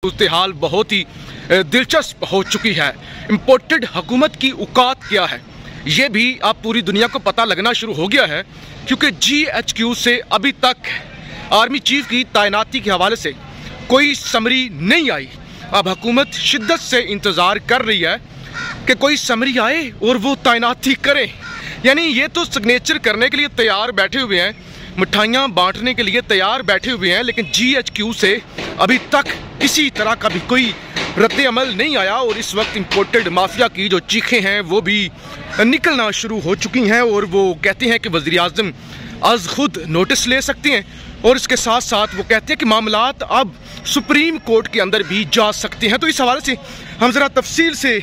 सूरत हाल बहुत ही दिलचस्प हो चुकी है। इम्पोर्टेड हुकूमत की औकात क्या है ये भी अब पूरी दुनिया को पता लगना शुरू हो गया है, क्योंकि GHQ से अभी तक आर्मी चीफ की तैनाती के हवाले से कोई समरी नहीं आई। अब हुकूमत शिद्दत से इंतज़ार कर रही है कि कोई समरी आए और वो तैनाती करे। यानी ये तो सिग्नेचर करने के लिए तैयार बैठे हुए हैं, मिठाइयाँ बांटने के लिए तैयार बैठे हुए हैं, लेकिन GHQ से अभी तक किसी तरह का भी कोई रद्द अमल नहीं आया। और इस वक्त इम्पोर्टेड माफिया की जो चीखें हैं वो भी निकलना शुरू हो चुकी हैं और वो कहते हैं कि वज़ीर आज़म आज खुद नोटिस ले सकते हैं, और इसके साथ साथ वो कहते हैं कि मामलात अब सुप्रीम कोर्ट के अंदर भी जा सकते हैं। तो इस हवाले से हम ज़रा तफसील से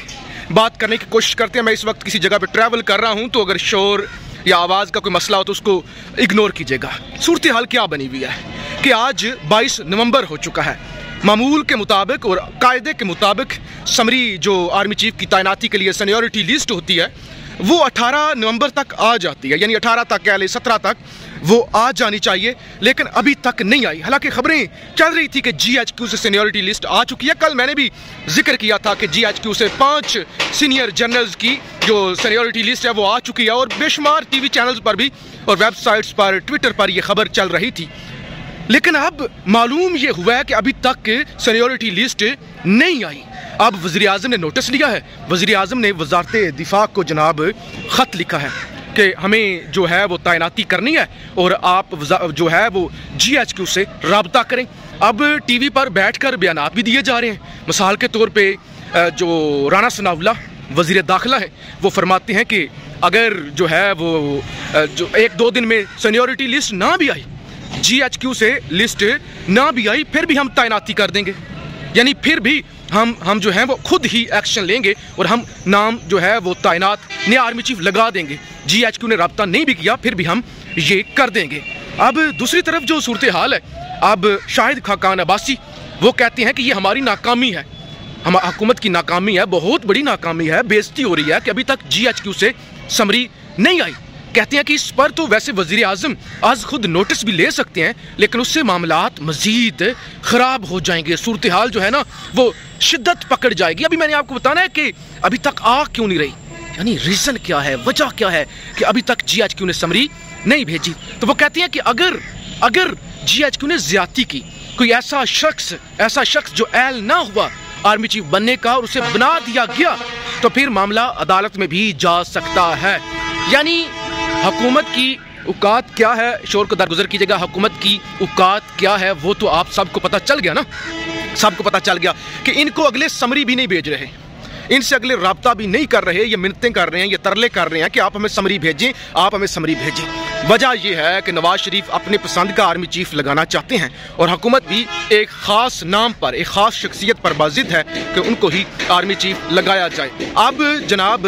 बात करने की कोशिश करते हैं। मैं इस वक्त किसी जगह पर ट्रैवल कर रहा हूँ, तो अगर शोर या आवाज़ का कोई मसला हो तो उसको इग्नोर कीजिएगा। सूरत हाल क्या बनी हुई है कि आज 22 नवंबर हो चुका है। मामूल के मुताबिक और कायदे के मुताबिक समरी जो आर्मी चीफ की तैनाती के लिए सीनियरिटी लिस्ट होती है वो 18 नवंबर तक आ जाती है, यानी 18 तक कह लें 17 तक वो आ जानी चाहिए, लेकिन अभी तक नहीं आई। हालांकि खबरें चल रही थी कि GHQ से सीनियरिटी लिस्ट आ चुकी है। कल मैंने भी जिक्र किया था कि GHQ से 5 सीनियर जनरल्स की जो सीनियरिटी लिस्ट है वो आ चुकी है, और बेशुमार TV चैनल्स पर भी और वेबसाइट्स पर, ट्विटर पर यह खबर चल रही थी। लेकिन अब मालूम ये हुआ है कि अभी तक सीनियरिटी लिस्ट नहीं आई। अब वज़ीर आज़म ने नोटिस लिया है। वज़ीर आज़म ने वज़ारत दिफा को जनाब ख़त लिखा है कि हमें जो है वो तैनाती करनी है और आप जो है वो GHQ से रब्ता करें। अब TV पर बैठकर बयानात भी दिए जा रहे हैं। मिसाल के तौर पे जो राना सनाउल्लाह वज़ीर दाखिला है वो फरमाते हैं कि अगर जो है वो जो 1-2 दिन में सीनियरिटी लिस्ट ना भी आई, GHQ से लिस्ट ना भी आई, फिर भी हम तैनाती कर देंगे। यानी फिर भी हम जो है वो खुद ही एक्शन लेंगे और हम नाम जो है वो तैनात नया आर्मी चीफ लगा देंगे। GHQ ने रब्ता नहीं भी किया फिर भी हम ये कर देंगे। अब दूसरी तरफ जो सूरत हाल है, अब शाहिद खाकान अब्बासी वो कहते हैं कि ये हमारी नाकामी है, हम हुकूमत की नाकामी है, बहुत बड़ी नाकामी है, बेइज्जती हो रही है कि अभी तक GHQ से समरी नहीं आई। कहते हैं कि इस पर तो वैसे वज़ीर आज़म आज खुद नोटिस भी ले सकते हैं, लेकिन उससे मामलात मज़ीद ख़राब हो जाएंगे। सूरत हाल जो है ना वो शिद्दत पकड़ जाएगी। अभी मैंने आपको बताना है कि अभी तक आ क्यों नहीं रही, यानी रीज़न क्या है, वजह क्या है कि अभी तक GHQ ने समरी नहीं भेजी। तो वो कहते हैं कि अगर GHQ ने ज़्यादती की, कोई ऐसा शख्स जो एल ना हुआ आर्मी चीफ बनने का और उसे बना दिया गया, तो फिर मामला अदालत में भी जा सकता है। यानी हुकूमत की औकात क्या है, शोर को दरगुजर कीजिएगा, हुकूमत की औकात क्या है वो तो आप सबको पता चल गया ना। सबको पता चल गया कि इनको अगले समरी भी नहीं भेज रहे, इनसे अगले रब्ता भी नहीं कर रहे, ये मिन्नतें कर रहे हैं, ये तरले कर रहे हैं कि आप हमें समरी भेजें, आप हमें समरी भेजें। वजह यह है कि नवाज शरीफ अपने पसंद का आर्मी चीफ लगाना चाहते हैं और हुकूमत भी एक ख़ास नाम पर, एक ख़ास शख्सियत पर बाजिद है कि उनको ही आर्मी चीफ लगाया जाए। अब जनाब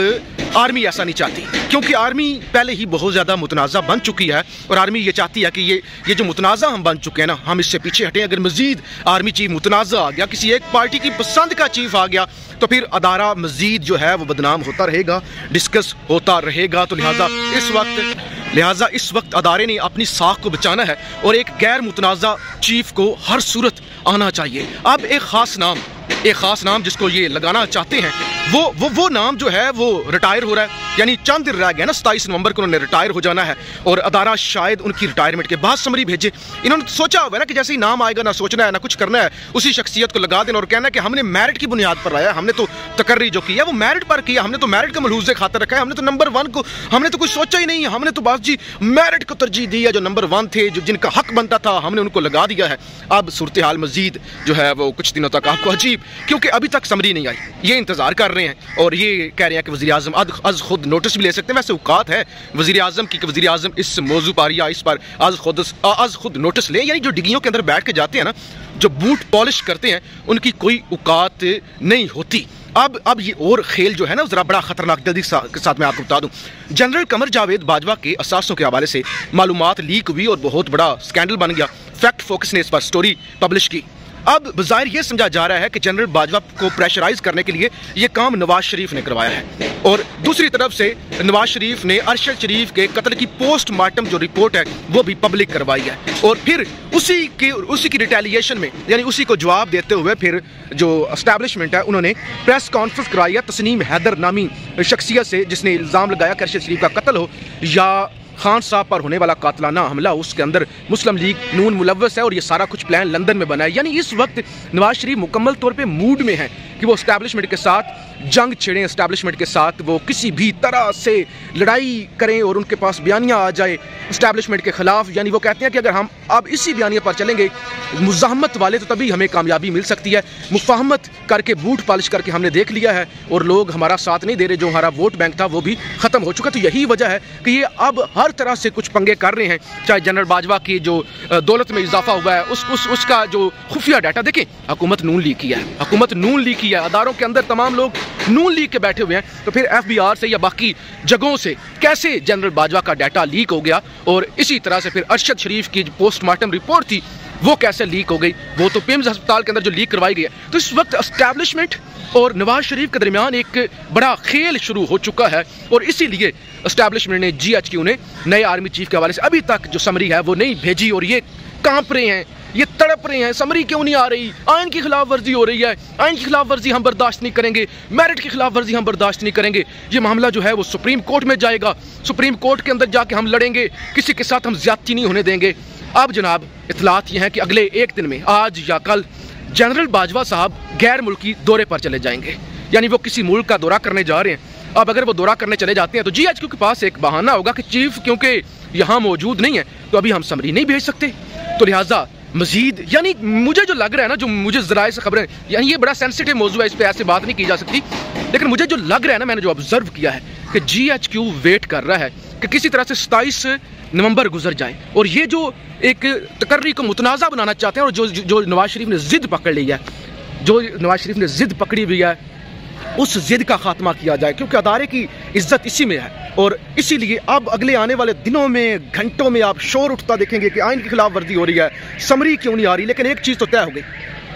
आर्मी ऐसा नहीं चाहती, क्योंकि आर्मी पहले ही बहुत ज़्यादा मुतनाज़ा बन चुकी है और आर्मी ये चाहती है कि ये जो मुतनाज़ा हम बन चुके हैं ना, हम इससे पीछे हटें। अगर मज़ीद आर्मी चीफ मुतनाज़ा आ गया, किसी एक पार्टी की पसंद का चीफ आ गया, तो फिर अदारा मज़ीद जो है वो बदनाम होता रहेगा, डिस्कस होता रहेगा। तो लिहाजा इस वक्त अदारे ने अपनी साख को बचाना है और एक गैर मुतनाज़ा चीफ को हर सूरत आना चाहिए। अब एक ख़ास नाम जिसको ये लगाना चाहते हैं वो नाम जो है वो रिटायर हो रहा है, यानी चंद दिन रह गया ना, 27 नवंबर को उन्होंने रिटायर हो जाना है और अदारा शायद उनकी रिटायरमेंट के बाद समरी भेजे। इन्होंने सोचा हुआ है ना कि जैसे ही नाम आएगा, ना सोचना है ना कुछ करना है, उसी शख्सियत को लगा देना और कहना है कि हमने मेरिट की बुनियाद पर लाया, हमने तो तकर्री जो किया वो मेरिट पर किया, हमने तो मेरिट का मलहूज़े खातर रखा है, हमने तो नंबर 1 को हमने तो कुछ सोचा ही नहीं है, हमने तो बस जी मेरिट को तरजीह दी है, जो नंबर 1 थे, जो जिनका हक बनता था, हमने उनको लगा दिया है। अब सूरत हाल मज़ीद जो है वो कुछ दिनों तक आपको अजीब, क्योंकि अभी तक समरी नहीं आई, ये इंतज़ार कर रहे हैं और ये कह रहे हैं कि वज़ीर आज़म आज खुद नोटिस भी ले सकते हैं। वैसे औकात है वज़ीर आज़म की कि वज़ीर आज़म इस मौजू पर या इस पर आज खुद नोटिस ले। यानी जो डिग्गियों के अंदर बैठ के जाते हैं ना, जो बूट पॉलिश करते हैं, उनकी कोई औकात नहीं होती। अब ये और खेल जो है ना ज़रा बड़ा ख़तरनाक, जल्दी के साथ मैं आपको बता दूं, जनरल कमर जावेद बाजवा के असासों के हवाले से मालूमात लीक हुई और बहुत बड़ा स्कैंडल बन गया। फैक्ट फोकस ने इस पर स्टोरी पब्लिश की। अब बज़ाहिर ये समझा जा रहा है कि जनरल बाजवा को प्रेशराइज करने के लिए ये काम नवाज शरीफ ने करवाया है, और दूसरी तरफ से नवाज शरीफ ने अरशद शरीफ के कत्ल की पोस्टमार्टम जो रिपोर्ट है वो भी पब्लिक करवाई है, और फिर उसी की रिटेलिएशन में, यानी उसी को जवाब देते हुए फिर जो एस्टैब्लिशमेंट है उन्होंने प्रेस कॉन्फ्रेंस कराई है तस्नीम हैदर नामी शख्सियत से, जिसने इल्ज़ाम लगाया कि अरशद शरीफ का कत्ल हो या खान साहब पर होने वाला कातलाना हमला, उसके अंदर मुस्लिम लीग नून मुलव्वस है और ये सारा कुछ प्लान लंदन में बना है। यानी इस वक्त नवाज शरीफ मुकम्मल तौर पे मूड में है कि वो एस्टैब्लिशमेंट के साथ जंग छेड़ें, एस्टैब्लिशमेंट के साथ वो किसी भी तरह से लड़ाई करें और उनके पास बयानियाँ आ जाए एस्टैब्लिशमेंट के ख़िलाफ़। यानी वो कहते हैं कि अगर हम अब इसी बयानिया पर चलेंगे मुज़ाहमत वाले, तो तभी हमें कामयाबी मिल सकती है। मुफाहमत करके बूट पॉलिश करके हमने देख लिया है और लोग हमारा साथ नहीं दे रहे, जो हमारा वोट बैंक था वो भी ख़त्म हो चुका। तो यही वजह है कि ये अब हर तरह से कुछ पंगे कर रहे हैं। चाहे जनरल बाजवा की जो दौलत में इजाफा हुआ है उसका जो खुफिया डाटा देखें, हुकूमत नून लीग की है, हुकूमत नून लीग की है, अदारों के अंदर तमाम लोग नून लीग के बैठे हुए हैं, तो फिर FBR से या बाकी जगहों से कैसे जनरल बाजवा का डाटा लीक हो गया, और इसी तरह से फिर अरशद शरीफ की पोस्टमार्टम रिपोर्ट थी वो कैसे लीक हो गई, वो तो पिम्स अस्पताल के अंदर जो लीक करवाई गई है। तो इस वक्त एस्टैब्लिशमेंट और नवाज शरीफ के दरमियान एक बड़ा खेल शुरू हो चुका है, और इसीलिए एस्टैब्लिशमेंट ने GHQ ने नए आर्मी चीफ के हवाले से अभी तक जो समरी है वो नहीं भेजी, और ये कांप रहे हैं, ये तड़प रहे हैं, समरी क्यों नहीं आ रही, आइन की खिलाफ वर्जी हो रही है, आइन की खिलाफ वर्जी हम बर्दाश्त नहीं करेंगे, मेरिट की खिलाफ वर्जी हम बर्दाश्त नहीं करेंगे। ये मामला जो है वो सुप्रीम कोर्ट में जाएगा, सुप्रीम कोर्ट के अंदर जाके हम लड़ेंगे, किसी के साथ हम ज्यादती नहीं होने देंगे। अब जनाब इतलात ये हैं कि अगले एक दिन में, आज या कल, जनरल बाजवा साहब गैर मुल्की दौरे पर चले जाएंगे, यानी वो किसी मुल्क का दौरा करने जा रहे हैं। अब अगर वो दौरा करने चले जाते हैं तो GHQ के पास एक बहाना होगा कि चीफ क्योंकि यहाँ मौजूद नहीं है तो अभी हम समरी नहीं भेज सकते, तो लिहाजा मजीद, यानी मुझे जो लग रहा है ना, जो मुझे ज़राए से खबरें, यानी ये बड़ा सेंसिटिव मौजूद है, इस पर ऐसे बात नहीं की जा सकती, लेकिन मुझे जो लग रहा है ना, मैंने जो ऑब्जर्व किया है कि GHQ वेट कर रहा है कि किसी तरह से 27 नवंबर गुजर जाए, और ये जो एक तकर्री को मुतनाज़ा बनाना चाहते हैं, और जो नवाज शरीफ ने ज़िद पकड़ ली है, जो नवाज शरीफ ने ज़िद पकड़ी हुई है, उस ज़िद का खात्मा किया जाए, क्योंकि अदारे की इज्जत इसी में है। और इसीलिए अब अगले आने वाले दिनों में, घंटों में आप शोर उठता देखेंगे कि आइन की खिलाफ वर्जी हो रही है, समरी क्यों नहीं आ रही। लेकिन एक चीज़ तो तय हो गई,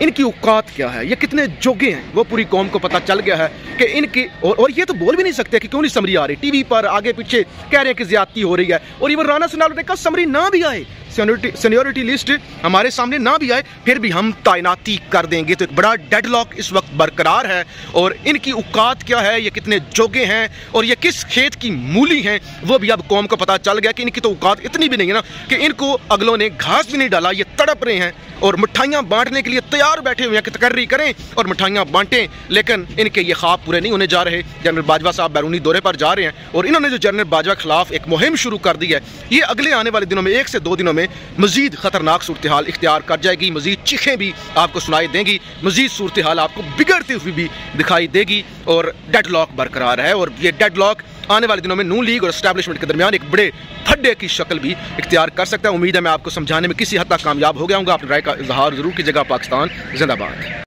इनकी औकात क्या है, ये कितने जोगे हैं, वो पूरी कौम को पता चल गया है कि इनकी, और ये तो बोल भी नहीं सकते कि क्यों नहीं समरी आ रही। टीवी पर आगे पीछे कह रहे हैं कि ज्यादती हो रही है, और इवन राना सनाउल्लाह ने कहा समरी ना भी आए, सीनियरिटी लिस्ट हमारे सामने ना भी आए, फिर भी हम तैनाती कर देंगे। तो एक बड़ा डेडलॉक इस वक्त बरकरार है, और इनकी औकात क्या है, ये कितने जोगे हैं, और ये किस खेत की मूली हैं, वो भी अब कौम को पता चल गया कि इनकी तो औकात इतनी भी नहीं है ना कि इनको अगलों ने घास भी नहीं डाला, ये तड़प रहे हैं और मिठाइयाँ बांटने के लिए तैयार बैठे हुए हैं कि तकर्री करें और मिठाइयाँ बांटें। लेकिन इनके ये ख्वाब पूरे नहीं होने जा रहे। जनरल बाजवा साहब बैरूनी दौरे पर जा रहे हैं, और इन्होंने जो जनरल बाजवा के खिलाफ एक मुहिम शुरू कर दी है, ये अगले आने वाले दिनों में, 1 से 2 दिनों में मजीद खतरनाक सूरत हाल इख्तियार कर जाएगी, मजीद चीखें भी आपको सुनाई देंगी, मजीद सूरत हाल आपको बिगड़ती हुई भी दिखाई देगी, और डेडलॉक बरकरार है। और ये डेडलॉक आने वाले दिनों में नून लीग और एस्टैब्लिशमेंट के दरमियान एक बड़े फड्डे की शक्ल भी इख्तियार कर सकता है। उम्मीद है मैं आपको समझाने में किसी हद तक कामयाब हो गया हूँ। अपनी राय का इजहार जरूर कीजिएगा। पाकिस्तान जिंदाबाद।